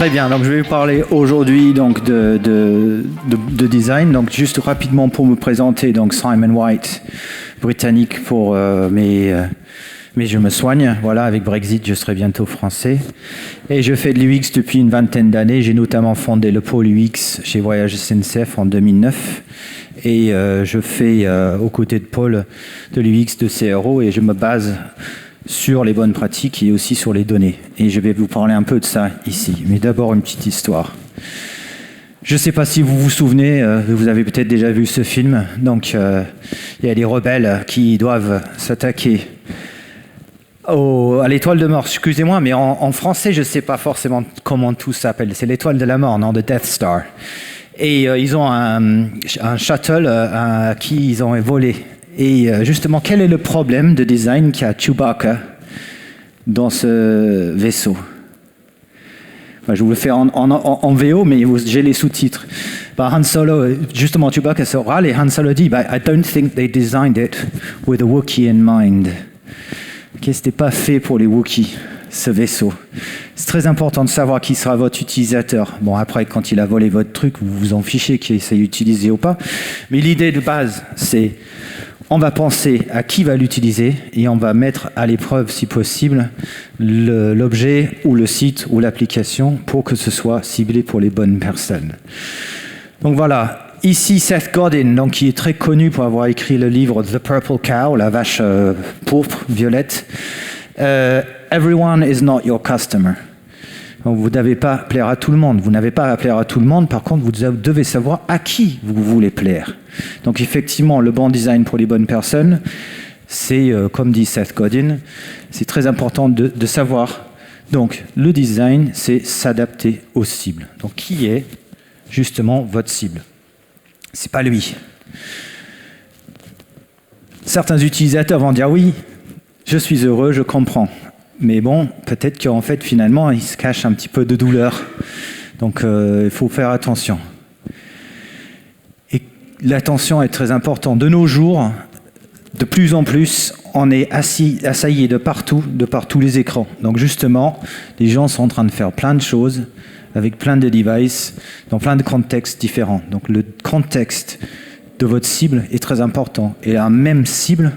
Très bien, donc je vais vous parler aujourd'hui donc de design. Donc juste rapidement pour me présenter, donc Simon White, britannique pour mais je me soigne. Voilà, avec Brexit, je serai bientôt français. Et je fais de l'UX depuis une vingtaine d'années. J'ai notamment fondé le pôle UX chez Voyage SNCF en 2009. Et je fais aux côtés de Paul de l'UX de CRO et je me base sur les bonnes pratiques et aussi sur les données. Et je vais vous parler un peu de ça ici. Mais d'abord, une petite histoire. Je ne sais pas si vous vous souvenez, vous avez peut-être déjà vu ce film. Donc, il y a des rebelles qui doivent s'attaquer à l'étoile de mort. Excusez-moi, mais en français, je ne sais pas forcément comment tout s'appelle. C'est l'étoile de la mort, non, de Death Star. Et ils ont un shuttle à qui ils ont volé. Et justement, quel est le problème de design qu'a Chewbacca dans ce vaisseau? Enfin, je vous le fais en VO, mais j'ai les sous-titres. Han Solo, justement, Chewbacca se râle et Han Solo dit I don't think they designed it with a Wookiee in mind. Okay, c'était pas fait pour les Wookiees, ce vaisseau. C'est très important de savoir qui sera votre utilisateur. Bon, après, quand il a volé votre truc, vous vous en fichez qu'il s'est utilisé ou pas. Mais l'idée de base, c'est on va penser à qui va l'utiliser et on va mettre à l'épreuve, si possible, l'objet ou le site ou l'application pour que ce soit ciblé pour les bonnes personnes. Donc voilà, ici Seth Godin, donc, qui est très connu pour avoir écrit le livre The Purple Cow, la vache pourpre, violette. Everyone is not your customer. Donc, vous n'avez pas à plaire à tout le monde. Vous n'avez pas à plaire à tout le monde. Par contre, vous devez savoir à qui vous voulez plaire. Donc, effectivement, le bon design pour les bonnes personnes, c'est, comme dit Seth Godin, c'est très important de savoir. Donc, le design, c'est s'adapter aux cibles. Donc, qui est justement votre cible? C'est pas lui. Certains utilisateurs vont dire oui, je suis heureux, je comprends. Mais bon, peut-être qu'en fait, finalement, il se cache un petit peu de douleur. Donc, il faut faire attention. Et l'attention est très importante. De nos jours, de plus en plus, on est assailli de par tous les écrans. Donc, justement, les gens sont en train de faire plein de choses avec plein de devices, dans plein de contextes différents. Donc, le contexte de votre cible est très important. Et la même cible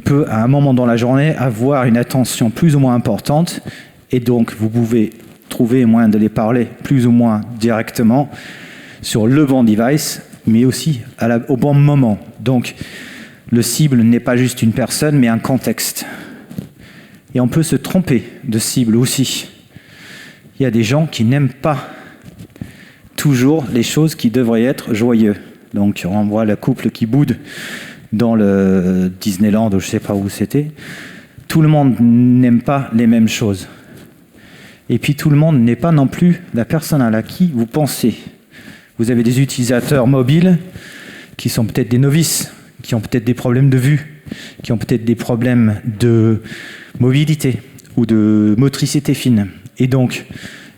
peut, à un moment dans la journée, avoir une attention plus ou moins importante, et donc vous pouvez trouver moyen de les parler plus ou moins directement sur le bon device, mais aussi au bon moment. Donc, le cible n'est pas juste une personne, mais un contexte. Et on peut se tromper de cible aussi. Il y a des gens qui n'aiment pas toujours les choses qui devraient être joyeuses. Donc, on voit le couple qui boude dans le Disneyland, ou je ne sais pas où c'était. Tout le monde n'aime pas les mêmes choses. Et puis tout le monde n'est pas non plus la personne à qui vous pensez. Vous avez des utilisateurs mobiles qui sont peut-être des novices, qui ont peut-être des problèmes de vue, qui ont peut-être des problèmes de mobilité ou de motricité fine. Et donc,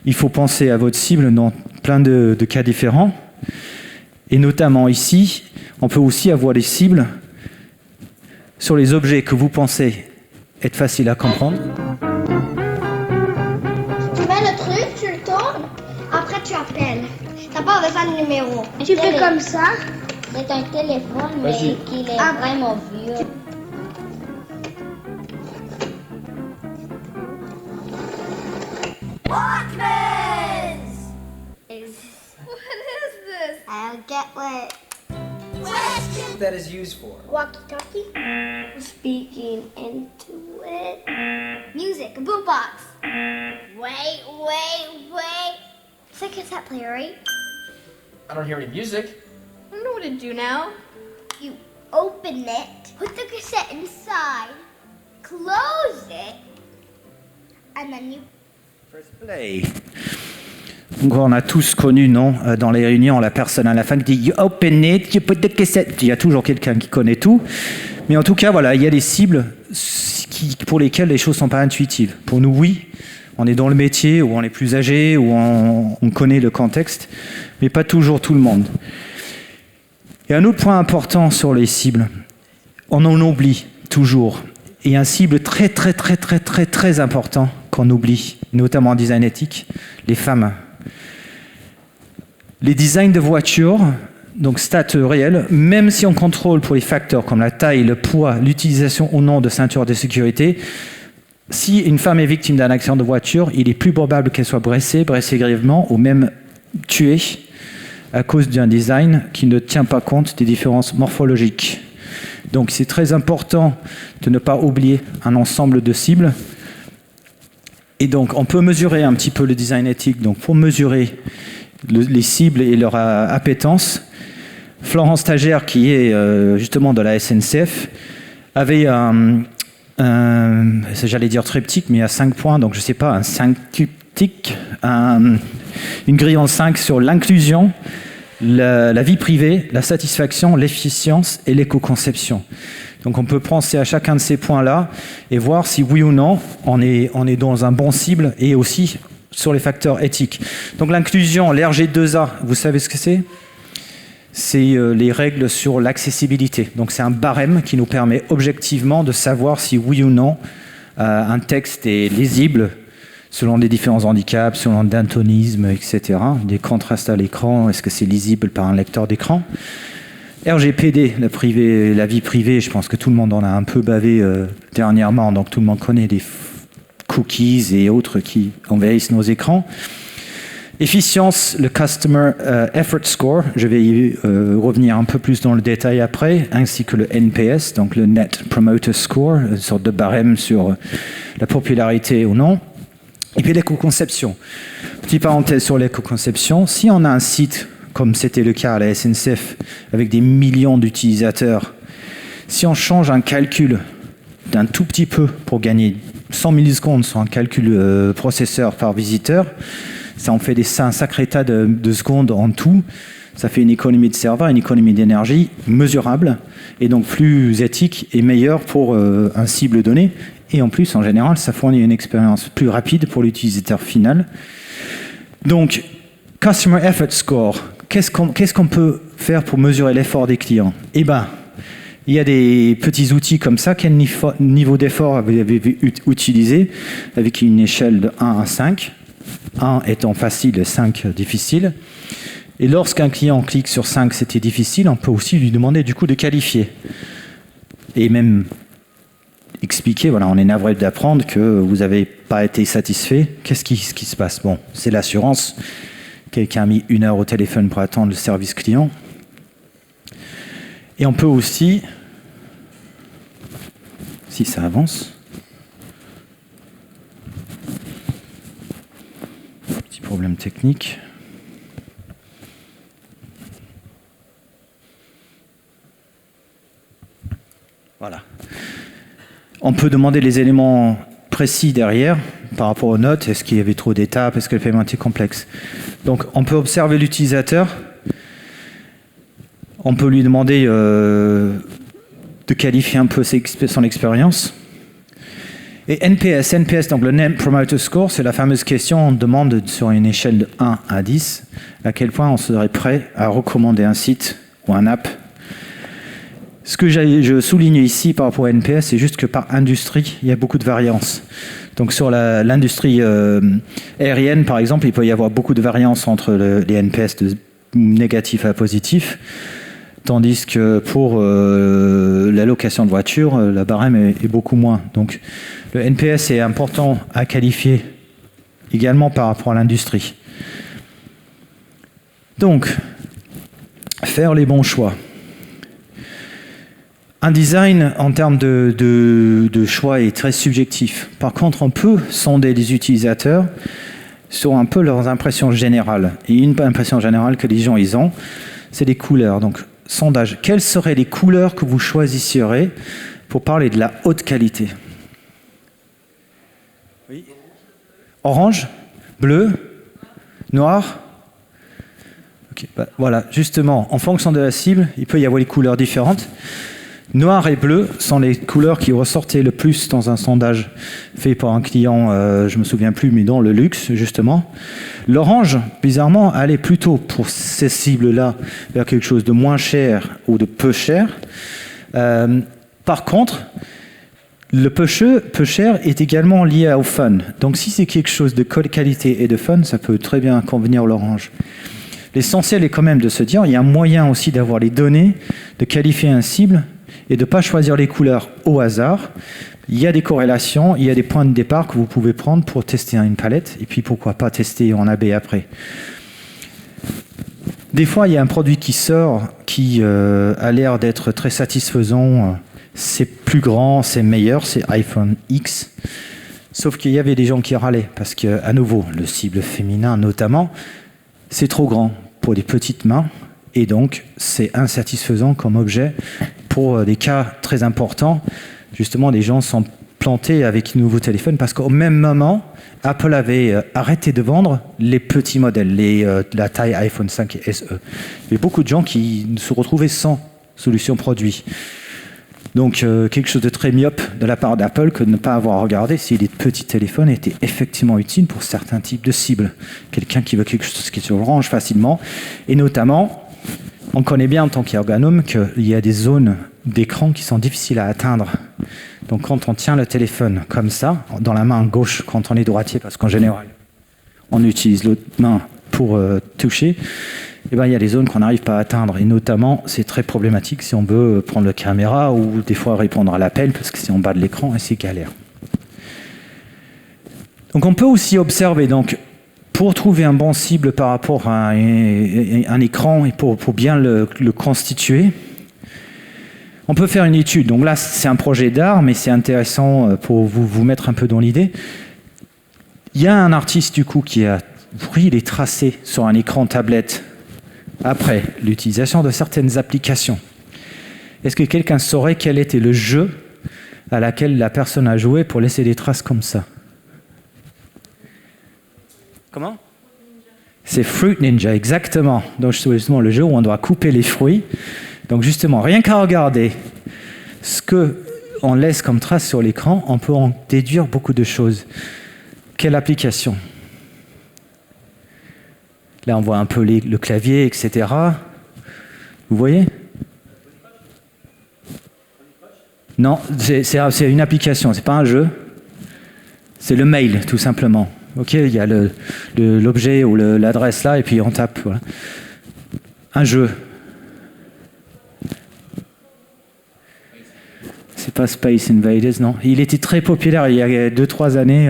il faut penser à votre cible dans plein de cas différents. Et notamment ici, on peut aussi avoir des cibles sur les objets que vous pensez être faciles à comprendre. Tu mets le truc, tu le tournes, après tu appelles. T'as pas besoin de numéro. Tu fais comme ça. C'est un téléphone, mais qu'il est vraiment vieux. Walkman! What is this? I'll get wet. Question. That is used for? Walkie-talkie. Speaking into it. Music, a boombox. Wait. It's a cassette player, right? I don't hear any music. I don't know what to do now. You open it, put the cassette inside, close it, and then you Press play. Donc on a tous connu, non, dans les réunions, la personne à la fin qui dit « You open it, you put the cassette ». Il y a toujours quelqu'un qui connaît tout. Mais en tout cas, voilà, il y a des cibles pour lesquelles les choses ne sont pas intuitives. Pour nous, oui, on est dans le métier, ou on est plus âgé, ou on connaît le contexte, mais pas toujours tout le monde. Et un autre point important sur les cibles, on en oublie toujours. Et un cible très important qu'on oublie, notamment en design éthique, les femmes. Les designs de voitures, donc stats réels, même si on contrôle pour les facteurs comme la taille, le poids, l'utilisation ou non de ceinture de sécurité, si une femme est victime d'un accident de voiture, il est plus probable qu'elle soit blessée grièvement ou même tuée à cause d'un design qui ne tient pas compte des différences morphologiques. Donc c'est très important de ne pas oublier un ensemble de cibles. Et donc on peut mesurer un petit peu le design éthique. Donc pour mesurer les cibles et leur appétence, Florence Stagiaire, qui est justement de la SNCF, avait j'allais dire triptyque, mais à 5 points, donc je ne sais pas, un 5-cuptyque, une grille en 5 sur l'inclusion, la vie privée, la satisfaction, l'efficience et l'éco-conception. Donc on peut penser à chacun de ces points-là et voir si oui ou non on est dans un bon cible et aussi sur les facteurs éthiques. Donc l'inclusion, l'RG2A, vous savez ce que c'est ? C'est les règles sur l'accessibilité. Donc c'est un barème qui nous permet objectivement de savoir si oui ou non un texte est lisible selon les différents handicaps, selon le daltonisme, etc. Des contrastes à l'écran, est-ce que c'est lisible par un lecteur d'écran ? RGPD, la vie privée, je pense que tout le monde en a un peu bavé dernièrement, donc tout le monde connaît des cookies et autres qui envahissent nos écrans. Efficience, le Customer Effort Score, je vais y revenir un peu plus dans le détail après, ainsi que le NPS, donc le Net Promoter Score, une sorte de barème sur la popularité ou non. Et puis l'éco-conception. Petite parenthèse sur l'éco-conception, si on a un site, comme c'était le cas à la SNCF, avec des millions d'utilisateurs, si on change un calcul d'un tout petit peu pour gagner 100 millisecondes sur un calcul processeur par visiteur, ça en fait un sacré tas de secondes en tout. Ça fait une économie de serveur, une économie d'énergie mesurable et donc plus éthique et meilleure pour un cible donné. Et en plus, en général, ça fournit une expérience plus rapide pour l'utilisateur final. Donc, Customer Effort Score, qu'est-ce qu'on peut faire pour mesurer l'effort des clients ? Eh bien, il y a des petits outils comme ça. Quel niveau d'effort avez-vous utilisé avec une échelle de 1 à 5 ? 1 étant facile et 5 difficile. Et lorsqu'un client clique sur 5, c'était difficile, on peut aussi lui demander du coup de qualifier. Et même expliquer, voilà, on est navré d'apprendre que vous n'avez pas été satisfait. Qu'est-ce qui se passe ? Bon, c'est l'assurance. Quelqu'un a mis 1 heure au téléphone pour attendre le service client. Et on peut aussi, si ça avance, petit problème technique. Voilà. On peut demander les éléments précis derrière par rapport aux notes. Est-ce qu'il y avait trop d'étapes ? Est-ce que le paiement était complexe ? Donc, on peut observer l'utilisateur. On peut lui demander de qualifier un peu son expérience. Et NPS, donc le Net Promoter Score, c'est la fameuse question, on demande sur une échelle de 1 à 10 à quel point on serait prêt à recommander un site ou un app. Ce que je souligne ici par rapport au NPS, c'est juste que par industrie, il y a beaucoup de variance. Donc sur l'industrie aérienne, par exemple, il peut y avoir beaucoup de variance entre les NPS de négatif à positif, tandis que pour la location de voiture, la barème est beaucoup moins. Donc le NPS est important à qualifier également par rapport à l'industrie. Donc, faire les bons choix. Un design, en termes de choix, est très subjectif. Par contre, on peut sonder les utilisateurs sur un peu leurs impressions générales. Et une impression générale que les gens ils ont, c'est les couleurs. Donc, sondage. Quelles seraient les couleurs que vous choisiriez pour parler de la haute qualité ? Oui. Orange ? Bleu ? Noir ? Okay, bah, voilà, justement, en fonction de la cible, il peut y avoir des couleurs différentes. Noir et bleu sont les couleurs qui ressortaient le plus dans un sondage fait par un client, je ne me souviens plus, mais dans le luxe, justement. L'orange, bizarrement, allait plutôt pour ces cibles-là vers quelque chose de moins cher ou de peu cher. Par contre, Le peu cher est également lié au fun. Donc si c'est quelque chose de qualité et de fun, ça peut très bien convenir l'orange. L'essentiel est quand même de se dire, il y a un moyen aussi d'avoir les données, de qualifier un cible et de ne pas choisir les couleurs au hasard. Il y a des corrélations, il y a des points de départ que vous pouvez prendre pour tester une palette, et puis pourquoi pas tester en AB après. Des fois, il y a un produit qui sort qui a l'air d'être très satisfaisant. C'est plus grand, c'est meilleur, c'est iPhone X. Sauf qu'il y avait des gens qui râlaient, parce que, à nouveau, le cible féminin notamment, c'est trop grand pour des petites mains, et donc c'est insatisfaisant comme objet pour des cas très importants. Justement, des gens sont plantés avec un nouveau téléphone, parce qu'au même moment, Apple avait arrêté de vendre les petits modèles, la taille iPhone 5 et SE. Il y avait beaucoup de gens qui se retrouvaient sans solution produit. Donc, quelque chose de très myope de la part d'Apple que de ne pas avoir regardé si les petits téléphones étaient effectivement utiles pour certains types de cibles. Quelqu'un qui veut quelque chose qui se range facilement. Et notamment, on connaît bien en tant qu'ergonome qu'il y a des zones d'écran qui sont difficiles à atteindre. Donc, quand on tient le téléphone comme ça, dans la main gauche, quand on est droitier, parce qu'en général, on utilise l'autre main pour toucher, eh ben, il y a des zones qu'on n'arrive pas à atteindre. Et notamment, c'est très problématique si on veut prendre la caméra ou des fois répondre à l'appel, parce que c'est en bas de l'écran et c'est galère. Donc on peut aussi observer, donc, pour trouver un bon cible par rapport à un écran et pour bien le constituer, on peut faire une étude. Donc là, c'est un projet d'art, mais c'est intéressant pour vous mettre un peu dans l'idée. Il y a un artiste, du coup, qui a pris les tracés sur un écran tablette après l'utilisation de certaines applications. Est-ce que quelqu'un saurait quel était le jeu à laquelle la personne a joué pour laisser des traces comme ça? Comment? C'est Fruit Ninja, exactement. Donc justement, le jeu où on doit couper les fruits. Donc justement, rien qu'à regarder ce qu'on laisse comme trace sur l'écran, on peut en déduire beaucoup de choses. Quelle application? Là, on voit un peu le clavier, etc. Vous voyez? Non, c'est une application, c'est pas un jeu. C'est le mail, tout simplement. Ok, il y a l'objet ou l'adresse là, et puis on tape. Voilà. Un jeu. C'est pas Space Invaders, non. Il était très populaire il y a 2-3 années.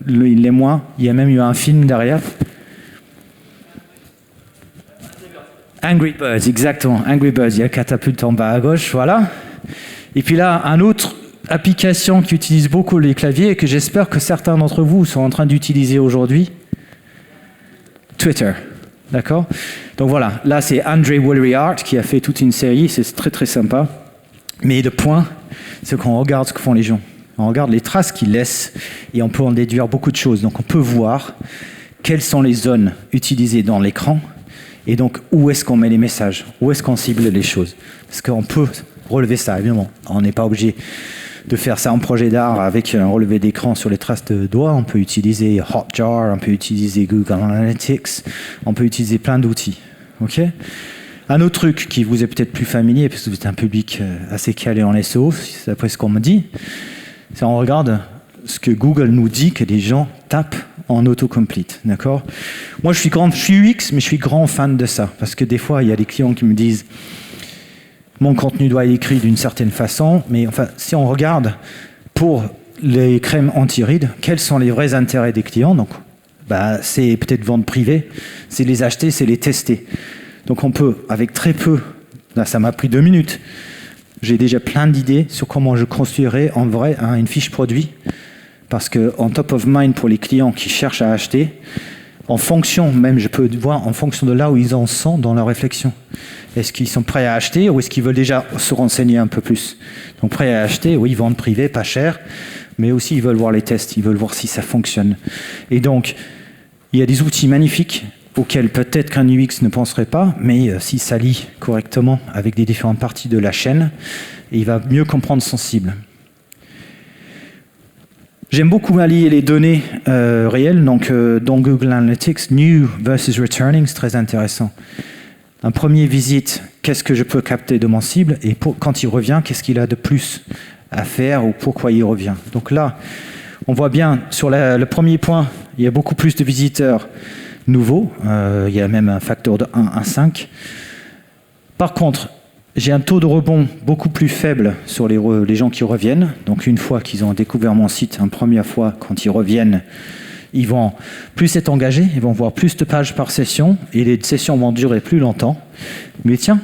Il l'est moins. Il y a même eu un film derrière. Angry Birds, exactement. Angry Birds, il y a catapulte en bas à gauche, voilà. Et puis là, une autre application qui utilise beaucoup les claviers et que j'espère que certains d'entre vous sont en train d'utiliser aujourd'hui. Twitter, d'accord? Donc voilà, là c'est André Woolery-Hart qui a fait toute une série, c'est très très sympa. Mais le point, c'est qu'on regarde ce que font les gens. On regarde les traces qu'ils laissent et on peut en déduire beaucoup de choses. Donc on peut voir quelles sont les zones utilisées dans l'écran. Et donc, où est-ce qu'on met les messages? Où est-ce qu'on cible les choses? Parce qu'on peut relever ça, évidemment. On n'est pas obligé de faire ça en projet d'art avec un relevé d'écran sur les traces de doigts. On peut utiliser Hotjar, on peut utiliser Google Analytics, on peut utiliser plein d'outils. Okay? Un autre truc qui vous est peut-être plus familier, parce que vous êtes un public assez calé en SEO, d'après ce qu'on me dit, c'est on regarde ce que Google nous dit que les gens tapent en autocomplete, d'accord? Moi, je suis UX, mais je suis grand fan de ça, parce que des fois, il y a des clients qui me disent mon contenu doit être écrit d'une certaine façon, mais enfin, si on regarde pour les crèmes anti-rides, quels sont les vrais intérêts des clients? Donc, c'est peut-être vente privée, c'est les acheter, c'est les tester. Donc, on peut, avec très peu, là, ça m'a pris 2 minutes, j'ai déjà plein d'idées sur comment je construirais en vrai une fiche produit. Parce qu'en top of mind pour les clients qui cherchent à acheter, en fonction, même je peux voir en fonction de là où ils en sont dans leur réflexion. Est-ce qu'ils sont prêts à acheter ou est-ce qu'ils veulent déjà se renseigner un peu plus? Donc prêts à acheter, oui, vente privée, pas cher, mais aussi ils veulent voir les tests, ils veulent voir si ça fonctionne. Et donc, il y a des outils magnifiques auxquels peut-être qu'un UX ne penserait pas, mais si ça lie correctement avec les différentes parties de la chaîne, il va mieux comprendre son cible. J'aime beaucoup allier les données réelles, donc dans Google Analytics, New versus Returning, c'est très intéressant. Un premier visite, qu'est-ce que je peux capter de mon cible, et quand il revient, qu'est-ce qu'il a de plus à faire ou pourquoi il revient. Donc là, on voit bien sur le premier point, il y a beaucoup plus de visiteurs nouveaux. Il y a même un facteur de 1 à 5. Par contre, j'ai un taux de rebond beaucoup plus faible sur les gens qui reviennent. Donc une fois qu'ils ont découvert mon site, une première fois, quand ils reviennent, ils vont plus être engagés, ils vont voir plus de pages par session et les sessions vont durer plus longtemps. Mais tiens,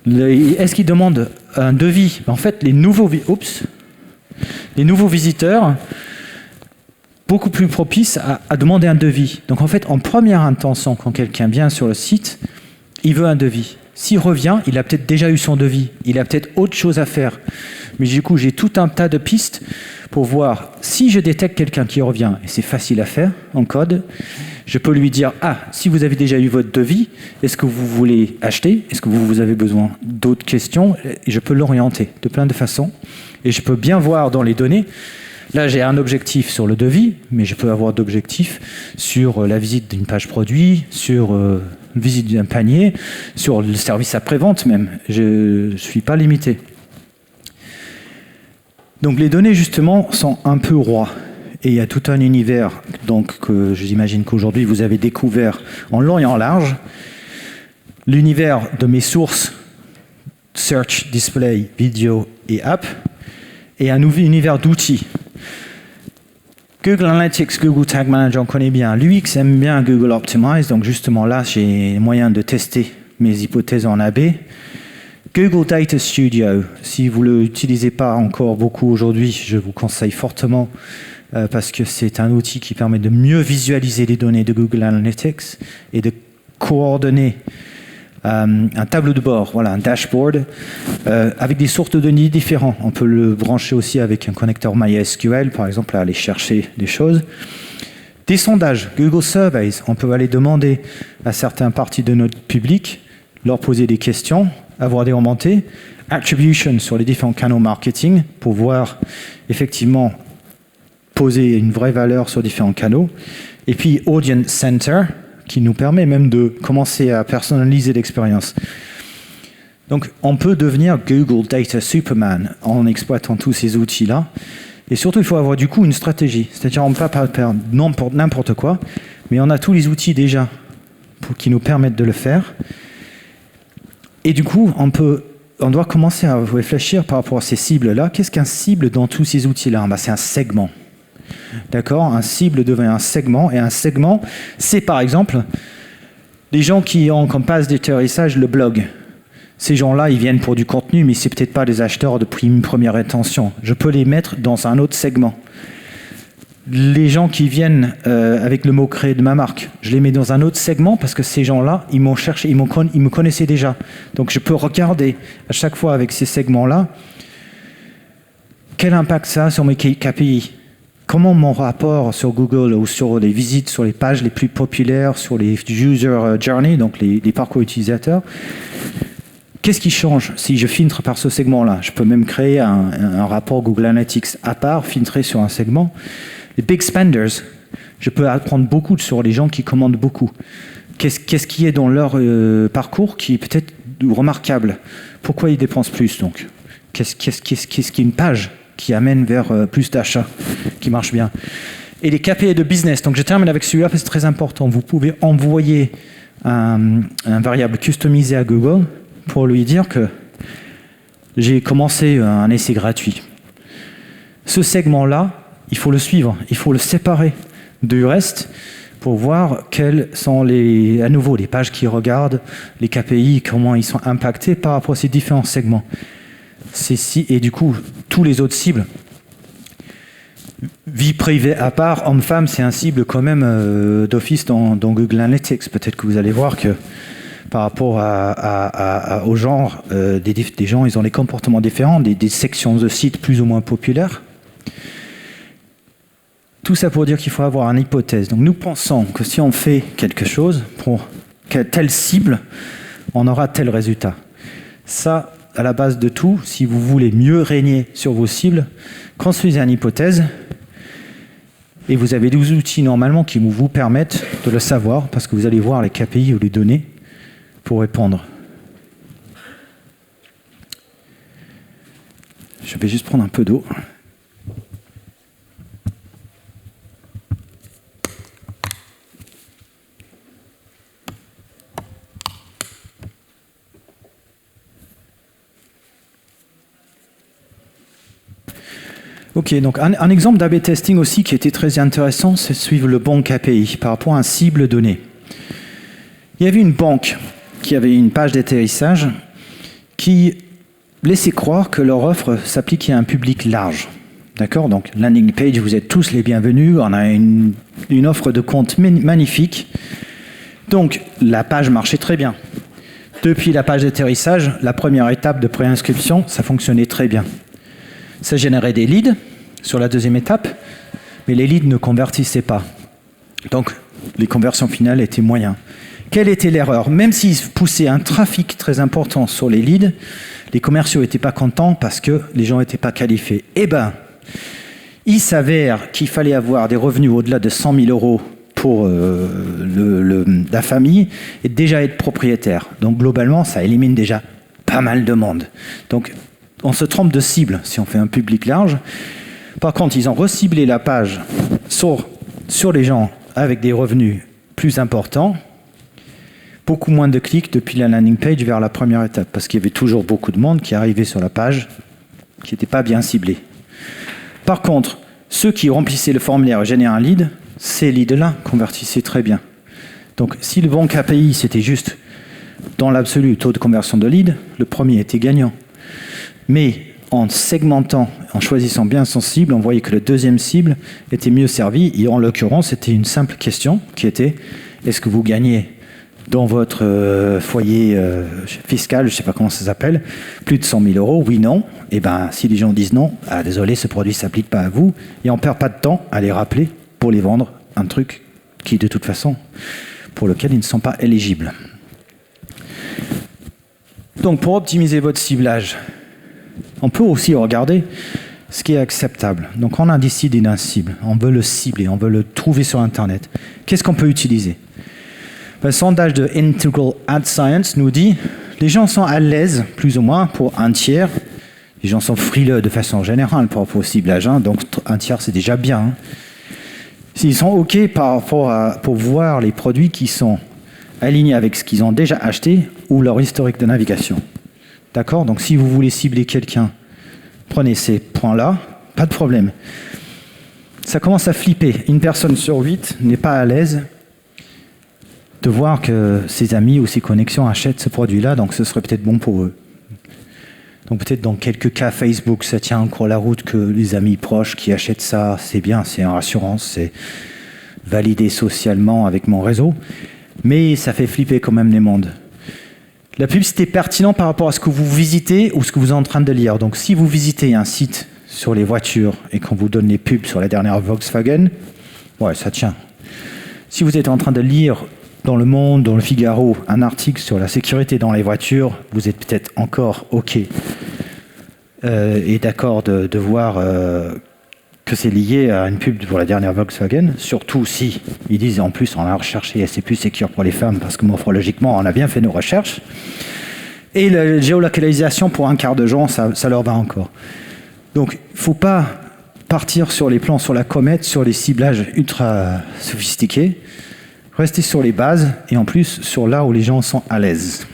est-ce qu'ils demandent un devis? En fait, les nouveaux visiteurs, beaucoup plus propices à demander un devis. Donc en fait, en première intention, quand quelqu'un vient sur le site, il veut un devis. S'il revient, il a peut-être déjà eu son devis. Il a peut-être autre chose à faire. Mais du coup, j'ai tout un tas de pistes pour voir si je détecte quelqu'un qui revient, et c'est facile à faire en code, je peux lui dire « Ah, si vous avez déjà eu votre devis, est-ce que vous voulez acheter? Est-ce que vous avez besoin d'autres questions ?» Et je peux l'orienter de plein de façons. Et je peux bien voir dans les données. Là, j'ai un objectif sur le devis, mais je peux avoir d'objectifs sur la visite d'une page produit, sur visite d'un panier, sur le service après-vente même. Je ne suis pas limité. Donc les données, justement, sont un peu rois. Et il y a tout un univers donc, que j'imagine qu'aujourd'hui, vous avez découvert en long et en large. L'univers de mes sources, Search, Display, Vidéo et App. Et un nouvel univers d'outils. Google Analytics, Google Tag Manager, on connaît bien. L'UX aime bien Google Optimize, donc justement là, j'ai moyen de tester mes hypothèses en AB. Google Data Studio, si vous ne l'utilisez pas encore beaucoup aujourd'hui, je vous conseille fortement parce que c'est un outil qui permet de mieux visualiser les données de Google Analytics et de coordonner un tableau de bord, voilà, un dashboard, avec des sources de données différentes. On peut le brancher aussi avec un connecteur MySQL, par exemple, à aller chercher des choses. Des sondages, Google Surveys, on peut aller demander à certaines parties de notre public, leur poser des questions, avoir des remontées. Attribution sur les différents canaux marketing, pour voir effectivement poser une vraie valeur sur différents canaux. Et puis Audience Center, qui nous permet même de commencer à personnaliser l'expérience. Donc, on peut devenir Google Data Superman en exploitant tous ces outils-là. Et surtout, il faut avoir du coup une stratégie. C'est-à-dire, on ne peut pas faire n'importe quoi, mais on a tous les outils déjà qui nous permettent de le faire. Et du coup, on doit commencer à réfléchir par rapport à ces cibles-là. Qu'est-ce qu'un cible dans tous ces outils-là? C'est un segment. D'accord? Un cible devient un segment, et un segment, c'est par exemple les gens qui ont comme passe d'atterrissage le blog. Ces gens-là, ils viennent pour du contenu, mais c'est peut-être pas des acheteurs de première intention. Je peux les mettre dans un autre segment. Les gens qui viennent avec le mot-clé de ma marque, je les mets dans un autre segment parce que ces gens-là, ils m'ont cherché, ils me connaissaient déjà. Donc je peux regarder à chaque fois avec ces segments-là quel impact ça a sur mes KPI. Comment mon rapport sur Google ou sur les visites, sur les pages les plus populaires, sur les user journey, donc les parcours utilisateurs, qu'est-ce qui change si je filtre par ce segment-là? Je peux même créer un rapport Google Analytics à part, filtrer sur un segment. Les big spenders, je peux apprendre beaucoup sur les gens qui commandent beaucoup. Qu'est-ce qui est dans leur parcours qui est peut-être remarquable? Pourquoi ils dépensent plus donc? Qu'est-ce qui est une page qui amène vers plus d'achats, qui marche bien? Et les KPI de business. Donc je termine avec celui-là parce que c'est très important. Vous pouvez envoyer un variable customisé à Google pour lui dire que j'ai commencé un essai gratuit. Ce segment-là, il faut le suivre, il faut le séparer du reste pour voir quelles sont à nouveau les pages qu'ils regardent, les KPI, comment ils sont impactés par rapport à ces différents segments. Et du coup, tous les autres cibles, vie privée à part, homme-femme, c'est un cible quand même d'office dans Google Analytics. Peut-être que vous allez voir que par rapport au genre, des gens, ils ont des comportements différents, des sections de sites plus ou moins populaires. Tout ça pour dire qu'il faut avoir une hypothèse. Donc nous pensons que si on fait quelque chose pour telle cible, on aura tel résultat. Ça, à la base de tout, si vous voulez mieux régner sur vos cibles, construisez une hypothèse et vous avez des outils normalement qui vous permettent de le savoir parce que vous allez voir les KPI ou les données pour répondre. Je vais juste prendre un peu d'eau. Ok, donc un exemple d'A/B testing aussi qui était très intéressant, c'est de suivre le bon KPI par rapport à une cible donnée. Il y avait une banque qui avait une page d'atterrissage qui laissait croire que leur offre s'appliquait à un public large. D'accord? Donc, landing page, vous êtes tous les bienvenus, on a une offre de compte magnifique. Donc, la page marchait très bien. Depuis la page d'atterrissage, la première étape de préinscription, ça fonctionnait très bien. Ça générait des leads sur la deuxième étape, mais les leads ne convertissaient pas. Donc, les conversions finales étaient moyennes. Quelle était l'erreur? Même s'ils poussaient un trafic très important sur les leads, les commerciaux n'étaient pas contents parce que les gens n'étaient pas qualifiés. Eh bien, il s'avère qu'il fallait avoir des revenus au-delà de 100 000 euros pour la famille et déjà être propriétaire. Donc, globalement, ça élimine déjà pas mal de monde. Donc, on se trompe de cible si on fait un public large. Par contre, ils ont reciblé la page sur les gens avec des revenus plus importants. Beaucoup moins de clics depuis la landing page vers la première étape, parce qu'il y avait toujours beaucoup de monde qui arrivait sur la page qui n'était pas bien ciblé. Par contre, ceux qui remplissaient le formulaire et généraient un lead, ces leads-là convertissaient très bien. Donc, si le bon KPI, c'était juste dans l'absolu taux de conversion de lead, le premier était gagnant. Mais en segmentant, en choisissant bien son cible, on voyait que le deuxième cible était mieux servi. Et en l'occurrence, c'était une simple question qui était « Est-ce que vous gagnez dans votre foyer fiscal, je ne sais pas comment ça s'appelle, plus de 100 000 euros, oui, non ?» Et bien, si les gens disent non, désolé, ce produit ne s'applique pas à vous. Et on ne perd pas de temps à les rappeler pour les vendre un truc qui, de toute façon, pour lequel ils ne sont pas éligibles. Donc, pour optimiser votre ciblage, on peut aussi regarder ce qui est acceptable. Donc, on a décidé d'un cible. On veut le cibler, on veut le trouver sur Internet. Qu'est-ce qu'on peut utiliser? Le sondage de Integral Ad Science nous dit les gens sont à l'aise, plus ou moins, pour un tiers. Les gens sont frileux de façon générale par rapport au ciblage. Donc, un tiers, c'est déjà bien. S'ils sont OK par rapport pour voir les produits qui sont alignés avec ce qu'ils ont déjà acheté ou leur historique de navigation. D'accord? Donc, si vous voulez cibler quelqu'un, prenez ces points-là, pas de problème. Ça commence à flipper. Une personne sur 8 n'est pas à l'aise de voir que ses amis ou ses connexions achètent ce produit-là, donc ce serait peut-être bon pour eux. Donc peut-être dans quelques cas Facebook, ça tient encore la route que les amis proches qui achètent ça, c'est bien, c'est une assurance, c'est validé socialement avec mon réseau, mais ça fait flipper quand même les mondes. La publicité est pertinente par rapport à ce que vous visitez ou ce que vous êtes en train de lire. Donc si vous visitez un site sur les voitures et qu'on vous donne les pubs sur la dernière Volkswagen, ouais, ça tient. Si vous êtes en train de lire dans Le Monde, dans Le Figaro, un article sur la sécurité dans les voitures, vous êtes peut-être encore OK et d'accord de voir que c'est lié à une pub pour la dernière Volkswagen, surtout si ils disent en plus on a recherché et c'est plus sécure pour les femmes parce que morphologiquement on a bien fait nos recherches. Et la géolocalisation pour un quart de gens, ça leur va encore. Donc il ne faut pas partir sur les plans sur la comète, sur les ciblages ultra sophistiqués. Restez sur les bases et en plus sur là où les gens sont à l'aise.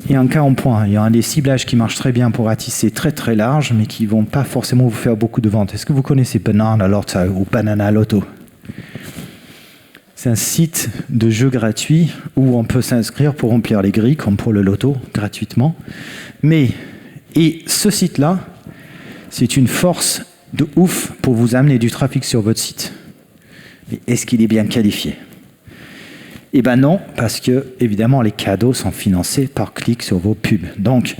Il y a un cas en point. Il y a un des ciblages qui marche très bien pour ratisser très très large, mais qui ne vont pas forcément vous faire beaucoup de ventes. Est-ce que vous connaissez Banana Lotto ou Banana Lotto? C'est un site de jeux gratuit où on peut s'inscrire pour remplir les grilles, comme pour le loto, gratuitement. Et ce site-là, c'est une force de ouf pour vous amener du trafic sur votre site. Mais est-ce qu'il est bien qualifié? Eh bien non, parce que, évidemment, les cadeaux sont financés par clic sur vos pubs. Donc,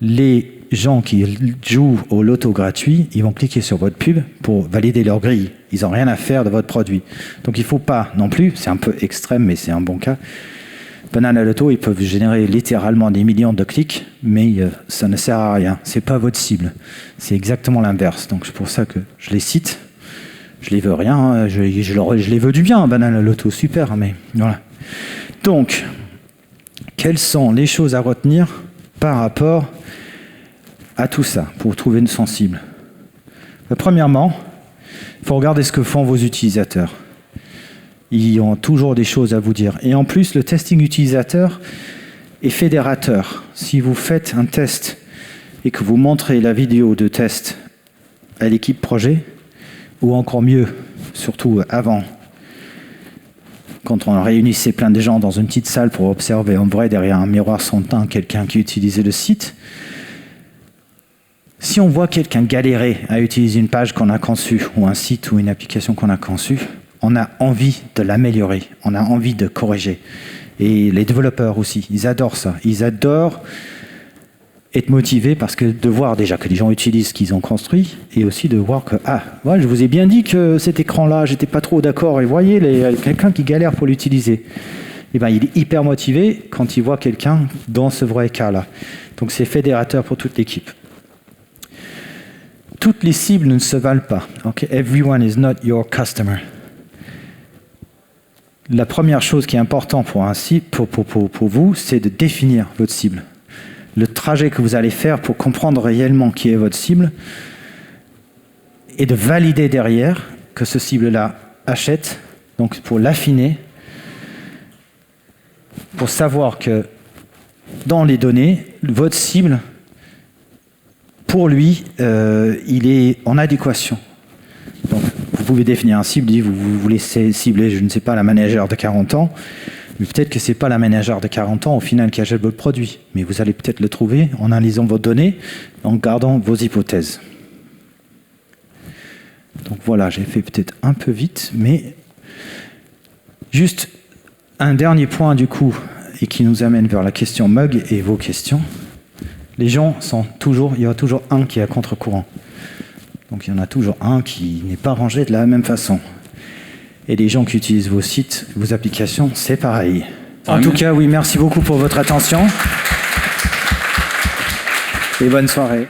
les gens qui jouent au loto gratuit, ils vont cliquer sur votre pub pour valider leur grille. Ils n'ont rien à faire de votre produit. Donc, il ne faut pas non plus, c'est un peu extrême, mais c'est un bon cas. Banana Lotto, ils peuvent générer littéralement des millions de clics, mais ça ne sert à rien. Ce n'est pas votre cible. C'est exactement l'inverse. Donc, c'est pour ça que je les cite. Je les veux rien, hein. Je les veux du bien, Banana Lotto, super, mais voilà. Donc, quelles sont les choses à retenir par rapport à tout ça pour trouver une sensible? Premièrement, il faut regarder ce que font vos utilisateurs. Ils ont toujours des choses à vous dire. Et en plus, le testing utilisateur est fédérateur. Si vous faites un test et que vous montrez la vidéo de test à l'équipe projet, ou encore mieux, surtout avant, quand on réunissait plein de gens dans une petite salle pour observer en vrai derrière un miroir son teint quelqu'un qui utilisait le site, si on voit quelqu'un galérer à utiliser une page qu'on a conçue ou un site ou une application qu'on a conçue, on a envie de l'améliorer, on a envie de corriger. Et les développeurs aussi, ils adorent ça. Ils adorent être motivés parce que de voir déjà que les gens utilisent ce qu'ils ont construit et aussi de voir que, je vous ai bien dit que cet écran-là, j'étais pas trop d'accord et voyez, quelqu'un qui galère pour l'utiliser. Et ben, il est hyper motivé quand il voit quelqu'un dans ce vrai cas-là. Donc c'est fédérateur pour toute l'équipe. Toutes les cibles ne se valent pas. Okay? Everyone is not your customer. La première chose qui est importante pour un cible, pour vous, c'est de définir votre cible. Le trajet que vous allez faire pour comprendre réellement qui est votre cible et de valider derrière que ce cible-là achète, donc pour l'affiner, pour savoir que dans les données, votre cible, pour lui, il est en adéquation. Donc, vous pouvez définir un cible, vous voulez cibler, je ne sais pas, la manager de 40 ans, mais peut-être que ce n'est pas la manager de 40 ans au final qui achète votre produit. Mais vous allez peut-être le trouver en analysant vos données, en gardant vos hypothèses. Donc voilà, j'ai fait peut-être un peu vite, mais juste un dernier point du coup, et qui nous amène vers la question Mug et vos questions. Les gens sont toujours, il y a toujours un qui est à contre-courant. Donc il y en a toujours un qui n'est pas rangé de la même façon. Et les gens qui utilisent vos sites, vos applications, c'est pareil. En tout cas, oui, merci beaucoup pour votre attention. Et bonne soirée.